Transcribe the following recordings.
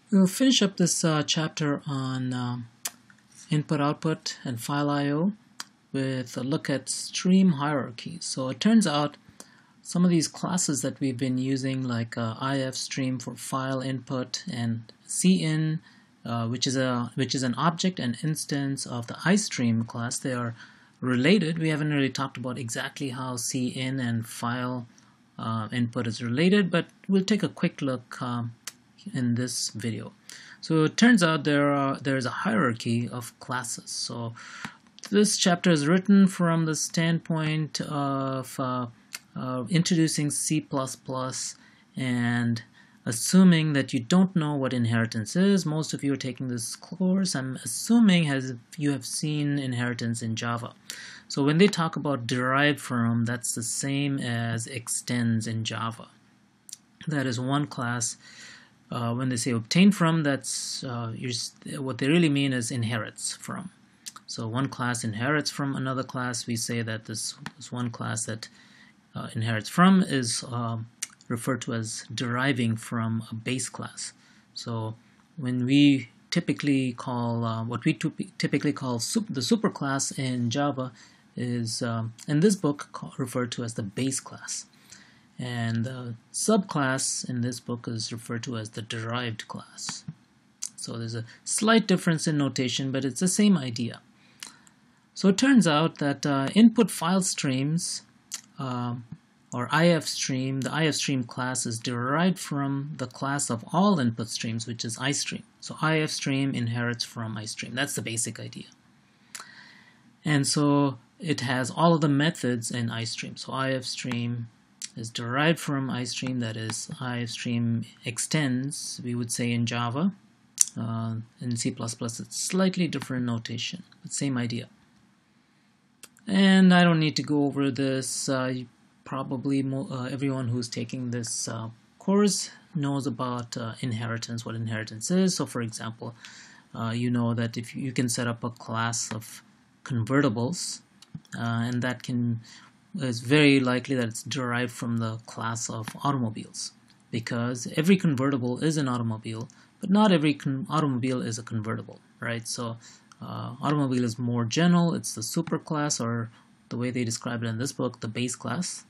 We'll finish up this chapter on input output and file I/O with a look at stream hierarchy. So it turns out some of these classes that we've been using, like IF stream for file input and cin, which is an object and instance of the iStream class, they are related. We haven't really talked about exactly how cin and file input is related, but we'll take a quick look in this video. So it turns out there's a hierarchy of classes. So this chapter is written from the standpoint of introducing C++ and assuming that you don't know what inheritance is. Most of you are taking this course, I'm assuming, as you have seen inheritance in Java. So when they talk about derived from, that's the same as extends in Java. That is one class. When they say obtain from, that's what they really mean is inherits from. So one class inherits from another class. We say that this one class that inherits from is referred to as deriving from a base class. So when we typically call what we typically call the superclass in Java is in this book referred to as the base class. And the subclass in this book is referred to as the derived class. So there's a slight difference in notation, but it's the same idea. So it turns out that input file streams, or IF stream, the IF stream class is derived from the class of all input streams, which is iStream. So IF stream inherits from iStream. That's the basic idea. And so it has all of the methods in iStream. So IF stream is derived from iStream, that is iStream extends, we would say in Java. In C++, it's slightly different notation, but same idea. And I don't need to go over this. Probably everyone who's taking this course knows about inheritance, what inheritance is. So for example, you know that if you can set up a class of convertibles, and that it's very likely that it's derived from the class of automobiles, because every convertible is an automobile, but not every automobile is a convertible, right? So automobile is more general. It's the superclass, or the way they describe it in this book, the base class,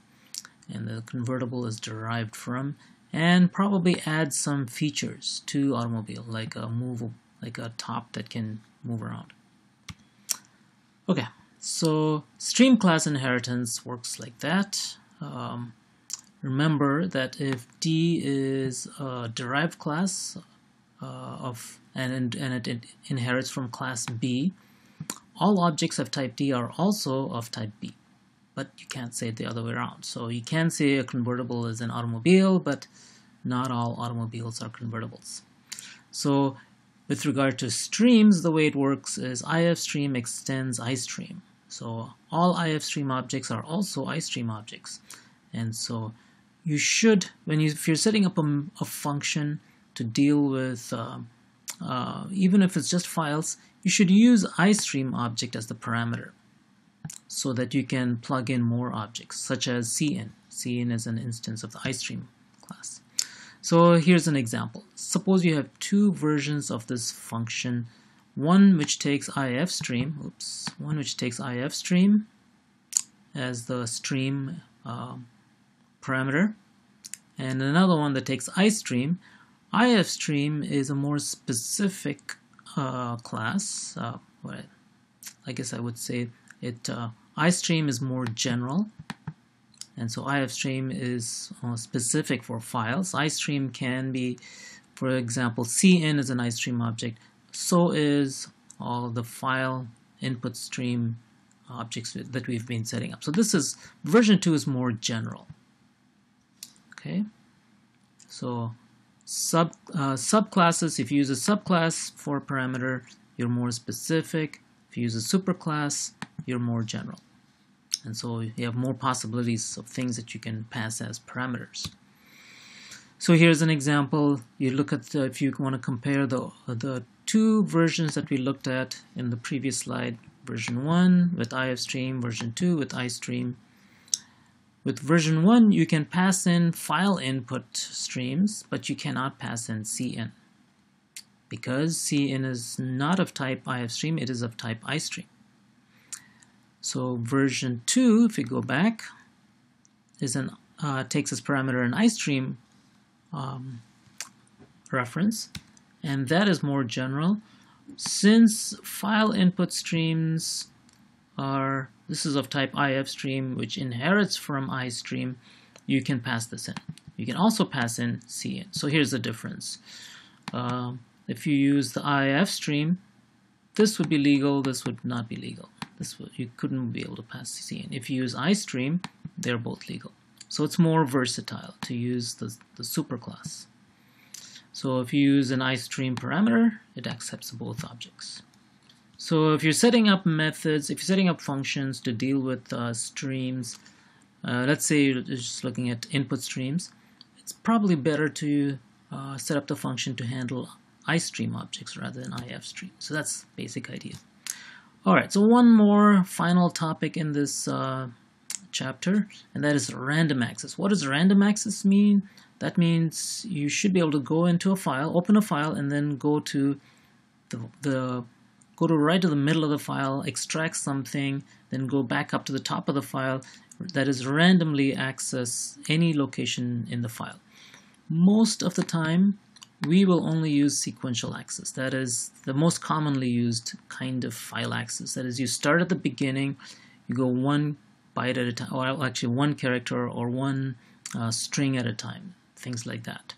and the convertible is derived from, and probably adds some features to automobile, like a top that can move around. Okay. So stream class inheritance works like that. Remember that if D is a derived class and it inherits from class B, all objects of type D are also of type B. But you can't say it the other way around. So you can say a convertible is an automobile, but not all automobiles are convertibles. So with regard to streams, the way it works is IF stream extends iStream. So all IF stream objects are also iStream objects. And so you should, if you're setting up a function to deal with, even if it's just files, you should use iStream object as the parameter so that you can plug in more objects, such as cin. Cin is an instance of the iStream class. So here's an example. Suppose you have two versions of this function. One which takes IF stream, as the stream parameter, and another one that takes iStream. IF stream is a more specific class. I guess I would say it. iStream is more general, and so IF stream is specific for files. iStream can be, for example, cin is an iStream object. So is all the file input stream objects that we've been setting up. So this is version 2 is more general. Okay, so subclasses, if you use a subclass for a parameter, you're more specific. If you use a superclass, you're more general. And so you have more possibilities of things that you can pass as parameters. So here's an example. You look at if you want to compare the two versions that we looked at in the previous slide, version 1 with IF stream, version 2 with iStream. With version 1, you can pass in file input streams, but you cannot pass in cin. because Cin is not of type ifstream, it is of type istream. So version 2, if we go back, is takes as parameter an istream reference, and that is more general. Since file input streams are, this is of type ifstream, which inherits from istream, you can pass this in. You can also pass in Cin. So here's the difference. If you use the ifstream, this would be legal, this would not be legal. You couldn't be able to pass Cin. If you use istream, they're both legal. So it's more versatile to use the superclass. So if you use an istream parameter, it accepts both objects. So if you're setting up methods, if you're setting up functions to deal with streams, let's say you're just looking at input streams, it's probably better to set up the function to handle istream objects rather than ifstream. So that's the basic idea. Alright, so one more final topic in this chapter, and that is random access. What does random access mean? That means you should be able to go into a file, open a file, and then go to right to the middle of the file, extract something, then go back up to the top of the file. That is, randomly access any location in the file. Most of the time, we will only use sequential access. That is the most commonly used kind of file access. That is, you start at the beginning, you go one byte at a time, or actually one character or one string at a time, things like that,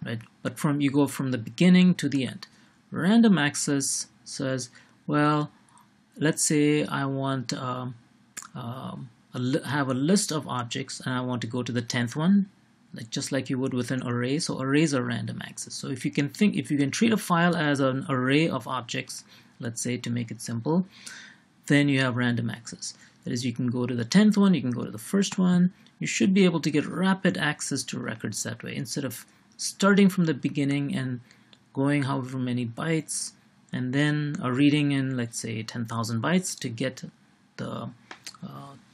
right? But you go from the beginning to the end. Random access says, well, let's say I want have a list of objects and I want to go to the 10th one, just like you would with an array. So arrays are random access. So if you can treat a file as an array of objects, let's say, to make it simple, then you have random access. That is, you can go to the 10th one, you can go to the first one. You should be able to get rapid access to records that way, instead of starting from the beginning and going however many bytes and then reading in, let's say, 10,000 bytes to get the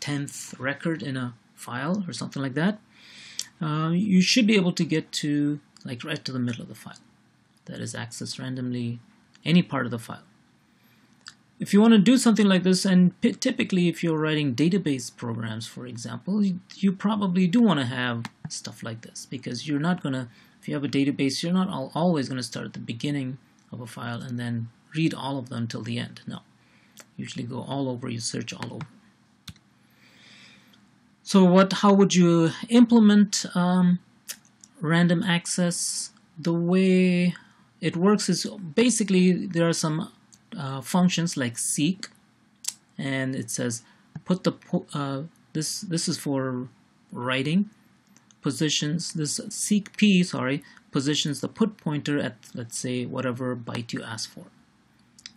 10th record in a file or something like that. You should be able to get to right to the middle of the file. That is, access randomly any part of the file. If you want to do something like this, and typically if you're writing database programs, for example, you probably do want to have stuff like this, because you're not going to, if you have a database, you're not always going to start at the beginning of a file and then read all of them till the end. No, usually go all over, you search all over. So how would you implement random access? The way it works is basically there are some functions like seek, and it says put the this is for writing, positions this seek p positions the put pointer at, let's say, whatever byte you ask for.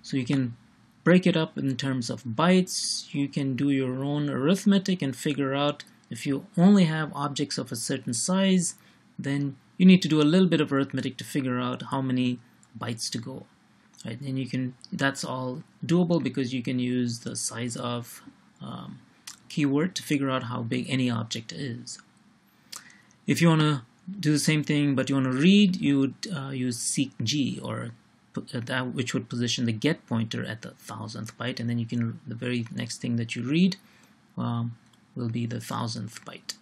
So you can break it up in terms of bytes. You can do your own arithmetic and figure out, if you only have objects of a certain size, then you need to do a little bit of arithmetic to figure out how many bytes to go. Right, and that's all doable because you can use the size of keyword to figure out how big any object is. If you want to do the same thing but you want to read, you would use seek g, or that which would position the get pointer at the 1000th byte, and then the very next thing that you read will be the 1000th byte.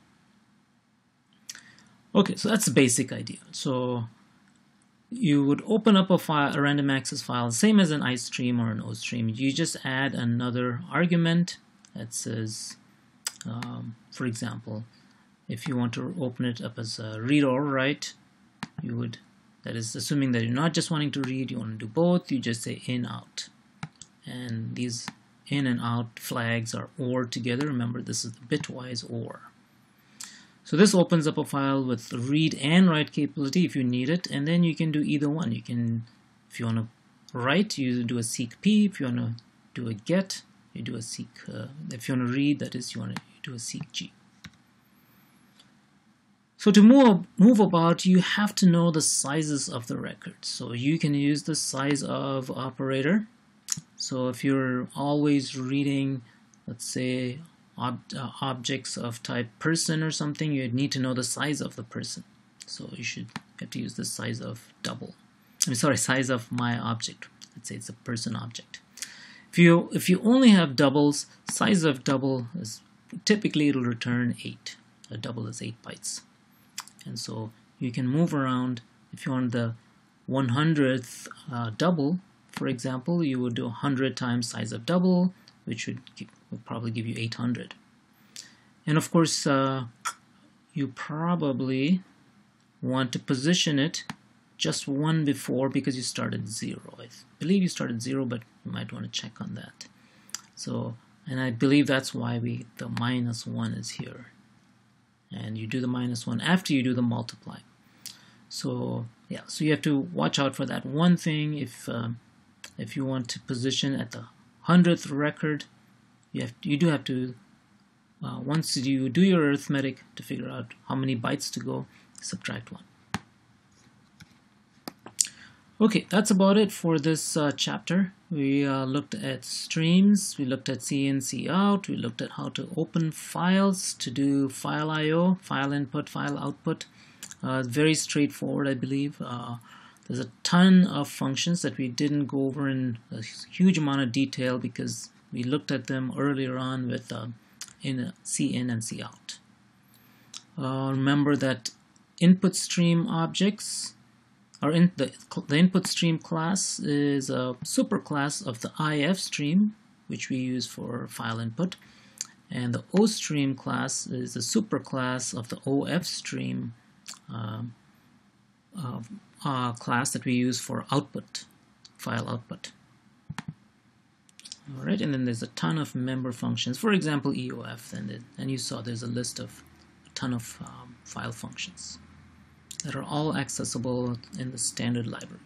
Okay, so that's the basic idea. So you would open up a random access file, same as an istream or an ostream. You just add another argument that says, for example, if you want to open it up as a read or write, you would, that is assuming that you're not just wanting to read, you want to do both, you just say in, out. And these in and out flags are OR together. Remember, this is the bitwise OR. So this opens up a file with read and write capability if you need it, and then you can do either one. You can, if you want to write, you do a seek p. If you want to do a get, you do a seek. If you want to read, that is, you do a seek g. So to move about, you have to know the sizes of the records. So you can use the size of operator. So if you're always reading, let's say, objects of type person or something, you'd need to know the size of the person. So you should have to use the size of double. I'm sorry, size of my object. Let's say it's a person object. If you only have doubles, size of double is typically it'll return 8. A double is 8 bytes. And so you can move around. If you want the 100th double, for example, you would do 100 times size of double, which would probably give you 800. And of course, you probably want to position it just one before because you started 0. I believe you started 0, but you might want to check on that. So, and I believe that's why the -1 is here. And you do the -1 after you do the multiply. So yeah, so you have to watch out for that one thing. If you want to position at the 100th record, you do have to once you do your arithmetic to figure out how many bytes to go, subtract 1. Okay, that's about it for this chapter. We looked at streams, we looked at C in, C out, we looked at how to open files to do file I/O, file input, file output. Very straightforward, I believe. There's a ton of functions that we didn't go over in a huge amount of detail because we looked at them earlier on with in C in and C out. Remember that input stream objects the input stream class is a superclass of the IF stream, which we use for file input, and the OStream class is a superclass of the OF stream class that we use for output, file output. All right, and then there's a ton of member functions. For example, EOF, and you saw there's a list of a ton of file functions that are all accessible in the standard library.